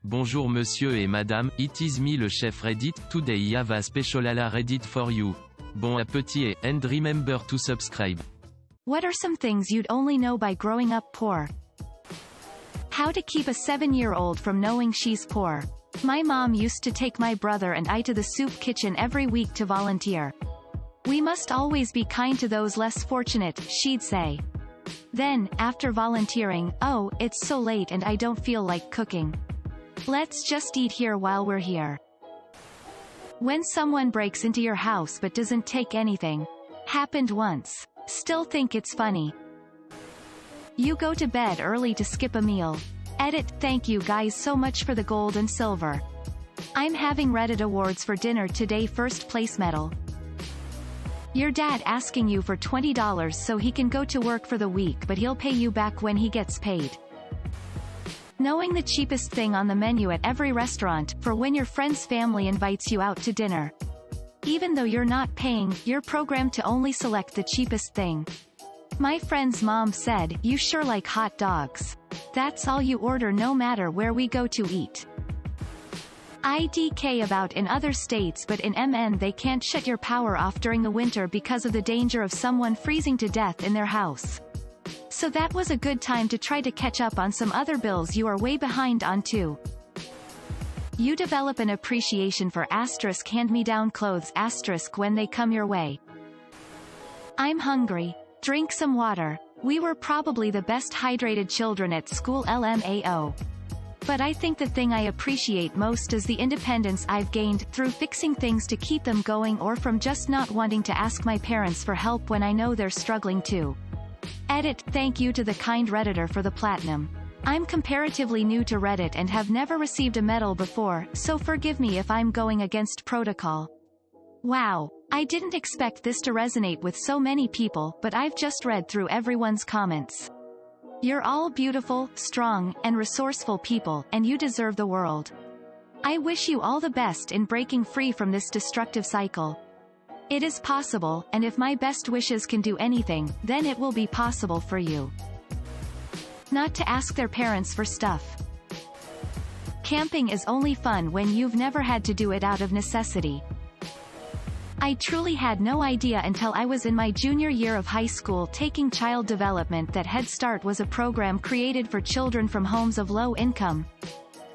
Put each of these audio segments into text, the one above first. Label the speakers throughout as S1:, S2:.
S1: Bonjour monsieur et madame, it is me le chef Reddit, today I have a specialala Reddit for you. Bon appétit and remember to subscribe.
S2: What are some things you'd only know by growing up poor? How to keep a 7-year-old from knowing she's poor. My mom used to take my brother and I to the soup kitchen every week to volunteer. We must always be kind to those less fortunate, she'd say. Then, after volunteering, oh, it's so late and I don't feel like cooking. Let's just eat here while we're here. When someone breaks into your house but doesn't take anything. Happened once. Still think it's funny. You go to bed early to skip a meal. Edit, thank you guys so much for the gold and silver. I'm having Reddit awards for dinner today, first place medal. Your dad asking you for $20 so he can go to work for the week but he'll pay you back when he gets paid. Knowing the cheapest thing on the menu at every restaurant, for when your friend's family invites you out to dinner. Even though you're not paying, you're programmed to only select the cheapest thing. My friend's mom said, you sure like hot dogs. That's all you order no matter where we go to eat. IDK about in other states, but in MN they can't shut your power off during the winter because of the danger of someone freezing to death in their house. So that was a good time to try to catch up on some other bills you are way behind on too. You develop an appreciation for * hand-me-down clothes * when they come your way. I'm hungry. Drink some water. We were probably the best hydrated children at school LMAO. But I think the thing I appreciate most is the independence I've gained, through fixing things to keep them going or from just not wanting to ask my parents for help when I know they're struggling too. Edit, thank you to the kind Redditor for the platinum. I'm comparatively new to Reddit and have never received a medal before, so forgive me if I'm going against protocol. Wow, I didn't expect this to resonate with so many people, but I've just read through everyone's comments. You're all beautiful, strong, and resourceful people, and you deserve the world. I wish you all the best in breaking free from this destructive cycle. It is possible, and if my best wishes can do anything, then it will be possible for you. Not to ask their parents for stuff. Camping is only fun when you've never had to do it out of necessity. I truly had no idea until I was in my junior year of high school taking child development that Head Start was a program created for children from homes of low income.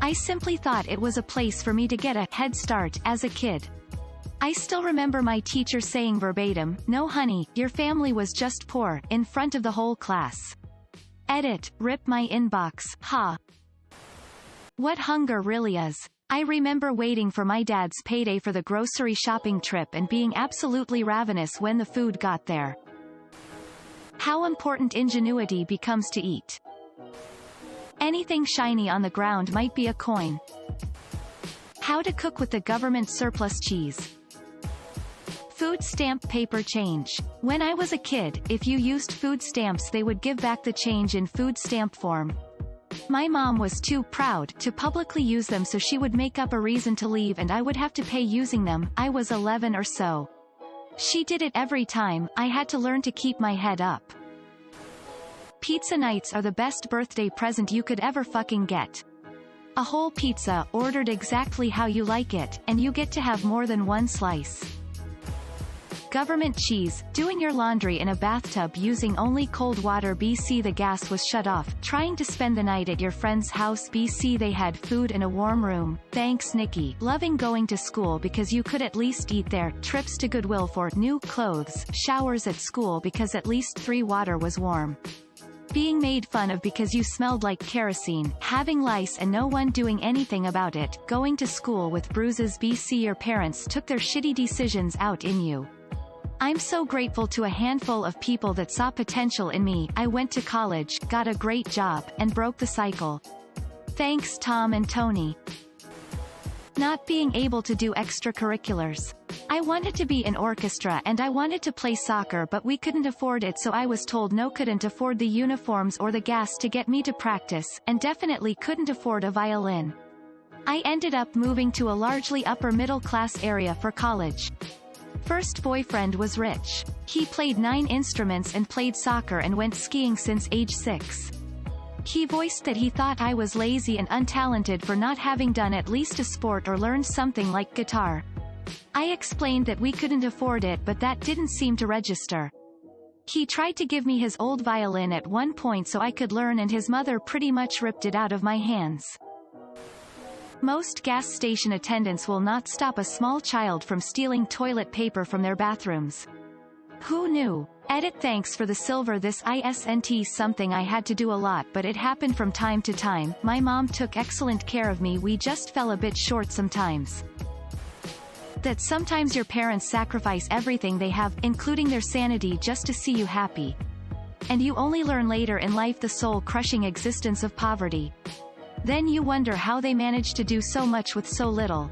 S2: I simply thought it was a place for me to get a head start as a kid. I still remember my teacher saying verbatim, "No honey, your family was just poor," in front of the whole class. Edit, rip my inbox, ha. What hunger really is. I remember waiting for my dad's payday for the grocery shopping trip and being absolutely ravenous when the food got there. How important ingenuity becomes to eat. Anything shiny on the ground might be a coin. How to cook with the government surplus cheese. Food stamp paper change. When I was a kid, if you used food stamps they would give back the change in food stamp form. My mom was too proud to publicly use them, so she would make up a reason to leave and I would have to pay using them. I was 11 or so. She did it every time. I had to learn to keep my head up. Pizza nights are the best birthday present you could ever fucking get. A whole pizza, ordered exactly how you like it, and you get to have more than one slice. Government cheese, doing your laundry in a bathtub using only cold water. BC the gas was shut off, trying to spend the night at your friend's house. BC they had food in a warm room, thanks Nikki. Loving going to school because you could at least eat there. Trips to Goodwill for new clothes. Showers at school because at least 3 water was warm. Being made fun of because you smelled like kerosene, having lice and no one doing anything about it. Going to school with bruises. BC your parents took their shitty decisions out in you. I'm so grateful to a handful of people that saw potential in me. I went to college, got a great job, and broke the cycle. Thanks Tom and Tony. Not being able to do extracurriculars. I wanted to be in orchestra and I wanted to play soccer, but we couldn't afford it, so I was told no, couldn't afford the uniforms or the gas to get me to practice, and definitely couldn't afford a violin. I ended up moving to a largely upper middle class area for college. First boyfriend was rich. He played 9 instruments and played soccer and went skiing since age 6. He voiced that he thought I was lazy and untalented for not having done at least a sport or learned something like guitar. I explained that we couldn't afford it, but that didn't seem to register. He tried to give me his old violin at one point so I could learn, and his mother pretty much ripped it out of my hands. Most gas station attendants will not stop a small child from stealing toilet paper from their bathrooms. Who knew? Edit. Thanks for the silver. This isn't something I had to do a lot, but it happened from time to time. My mom took excellent care of me. We just fell a bit short sometimes. That sometimes your parents sacrifice everything they have, including their sanity, just to see you happy. And you only learn later in life the soul-crushing existence of poverty. Then you wonder how they manage to do so much with so little.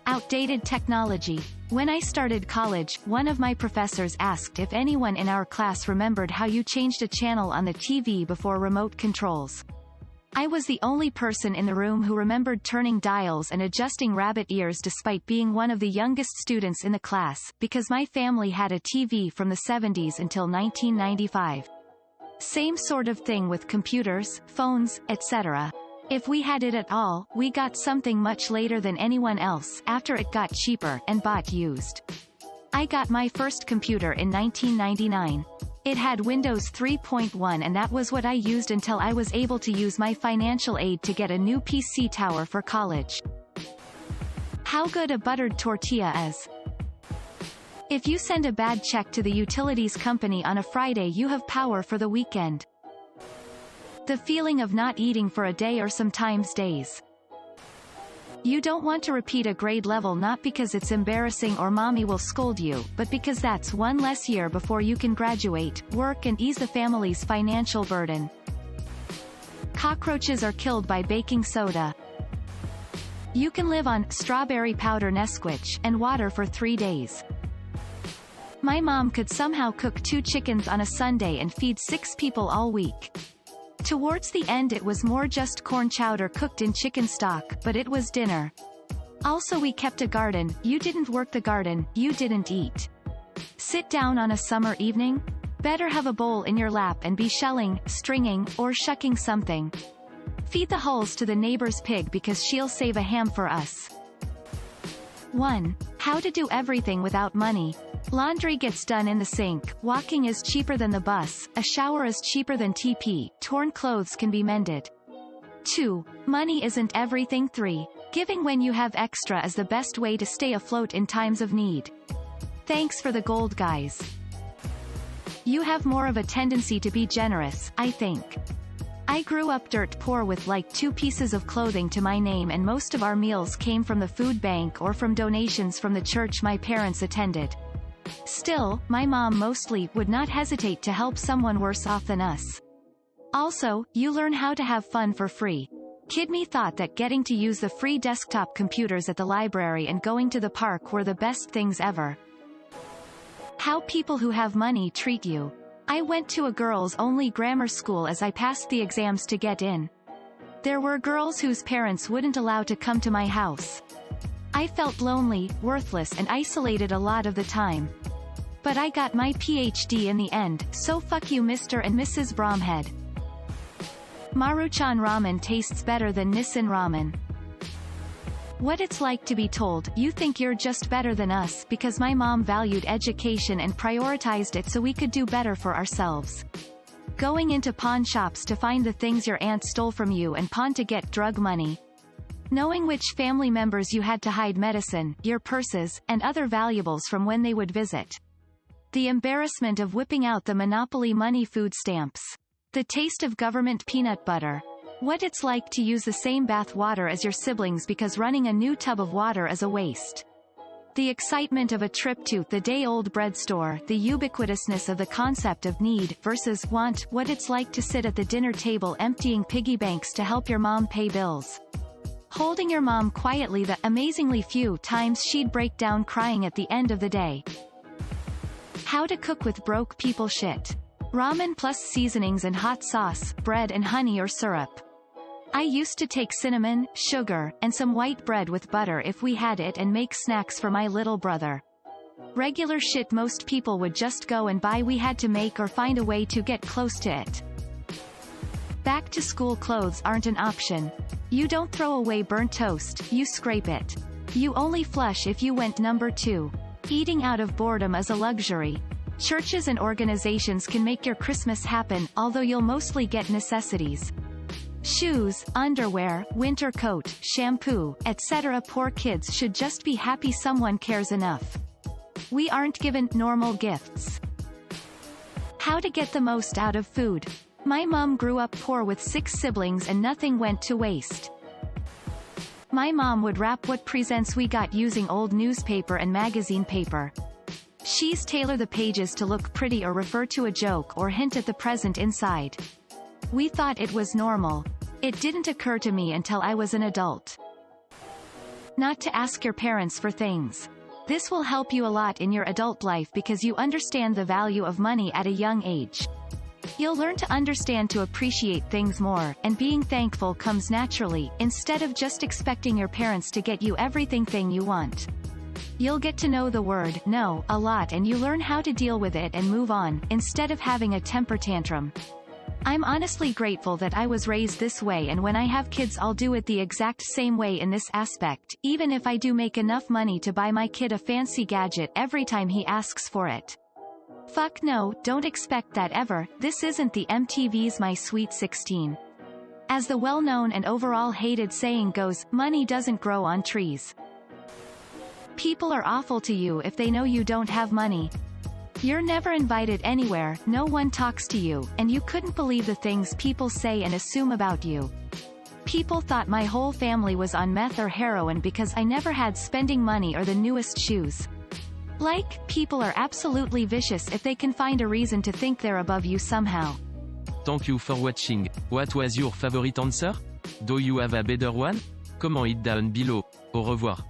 S2: Outdated technology. When I started college, one of my professors asked if anyone in our class remembered how you changed a channel on the TV before remote controls. I was the only person in the room who remembered turning dials and adjusting rabbit ears despite being one of the youngest students in the class, because my family had a TV from the 70s until 1995. Same sort of thing with computers, phones, etc. If we had it at all, we got something much later than anyone else, after it got cheaper, and bought used. I got my first computer in 1999. It had Windows 3.1, and that was what I used until I was able to use my financial aid to get a new PC tower for college. How good a buttered tortilla is. If you send a bad check to the utilities company on a Friday, you have power for the weekend. The feeling of not eating for a day or sometimes days. You don't want to repeat a grade level, not because it's embarrassing or mommy will scold you, but because that's one less year before you can graduate, work and ease the family's financial burden. Cockroaches are killed by baking soda. You can live on strawberry powder, Nesquik, and water for 3 days. My mom could somehow cook 2 chickens on a Sunday and feed 6 people all week. Towards the end it was more just corn chowder cooked in chicken stock, but it was dinner. Also, we kept a garden. You didn't work the garden, you didn't eat. Sit down on a summer evening? Better have a bowl in your lap and be shelling, stringing, or shucking something. Feed the hulls to the neighbor's pig because she'll save a ham for us. 1. How to do everything without money. Laundry gets done in the sink, walking is cheaper than the bus, a shower is cheaper than TP, torn clothes can be mended. 2. Money isn't everything. 3. Giving when you have extra is the best way to stay afloat in times of need. Thanks for the gold, guys. You have more of a tendency to be generous, I think. I grew up dirt poor with like 2 pieces of clothing to my name, and most of our meals came from the food bank or from donations from the church my parents attended. Still, my mom mostly would not hesitate to help someone worse off than us. Also, you learn how to have fun for free. Kid me thought that getting to use the free desktop computers at the library and going to the park were the best things ever. How people who have money treat you. I went to a girls-only grammar school as I passed the exams to get in. There were girls whose parents wouldn't allow to come to my house. I felt lonely, worthless and isolated a lot of the time. But I got my PhD in the end, so fuck you Mr. and Mrs. Bromhead. Maruchan ramen tastes better than Nissin ramen. What it's like to be told, you think you're just better than us, because my mom valued education and prioritized it so we could do better for ourselves. Going into pawn shops to find the things your aunt stole from you and pawn to get drug money. Knowing which family members you had to hide medicine, your purses, and other valuables from when they would visit. The embarrassment of whipping out the Monopoly money food stamps. The taste of government peanut butter. What it's like to use the same bath water as your siblings because running a new tub of water is a waste. The excitement of a trip to the day-old bread store, the ubiquitousness of the concept of need versus want, what it's like to sit at the dinner table emptying piggy banks to help your mom pay bills. Holding your mom quietly the amazingly few times she'd break down crying at the end of the day. How to cook with broke people shit. Ramen plus seasonings and hot sauce, bread and honey or syrup. I used to take cinnamon, sugar, and some white bread with butter if we had it and make snacks for my little brother. Regular shit most people would just go and buy, we had to make or find a way to get close to it. Back to school clothes aren't an option. You don't throw away burnt toast, you scrape it. You only flush if you went number 2. Eating out of boredom is a luxury. Churches and organizations can make your Christmas happen, although you'll mostly get necessities. Shoes, underwear, winter coat, shampoo, etc. Poor kids should just be happy someone cares enough. We aren't given normal gifts. How to get the most out of food. My mom grew up poor with 6 siblings and nothing went to waste. My mom would wrap what presents we got using old newspaper and magazine paper. She's tailor the pages to look pretty or refer to a joke or hint at the present inside. We thought it was normal. It didn't occur to me until I was an adult. Not to ask your parents for things. This will help you a lot in your adult life because you understand the value of money at a young age. You'll learn to understand to appreciate things more, and being thankful comes naturally, instead of just expecting your parents to get you everything you want. You'll get to know the word no a lot and you learn how to deal with it and move on, instead of having a temper tantrum. I'm honestly grateful that I was raised this way, and when I have kids I'll do it the exact same way in this aspect, even if I do make enough money to buy my kid a fancy gadget every time he asks for it. Fuck no, don't expect that ever. This isn't the MTV's My Sweet 16. As the well-known and overall hated saying goes, money doesn't grow on trees. People are awful to you if they know you don't have money. You're never invited anywhere, no one talks to you, and you couldn't believe the things people say and assume about you. People thought my whole family was on meth or heroin because I never had spending money or the newest shoes. Like, people are absolutely vicious if they can find a reason to think they're above you somehow.
S1: Thank you for watching. What was your favorite answer? Do you have a better one? Comment it down below. Au revoir.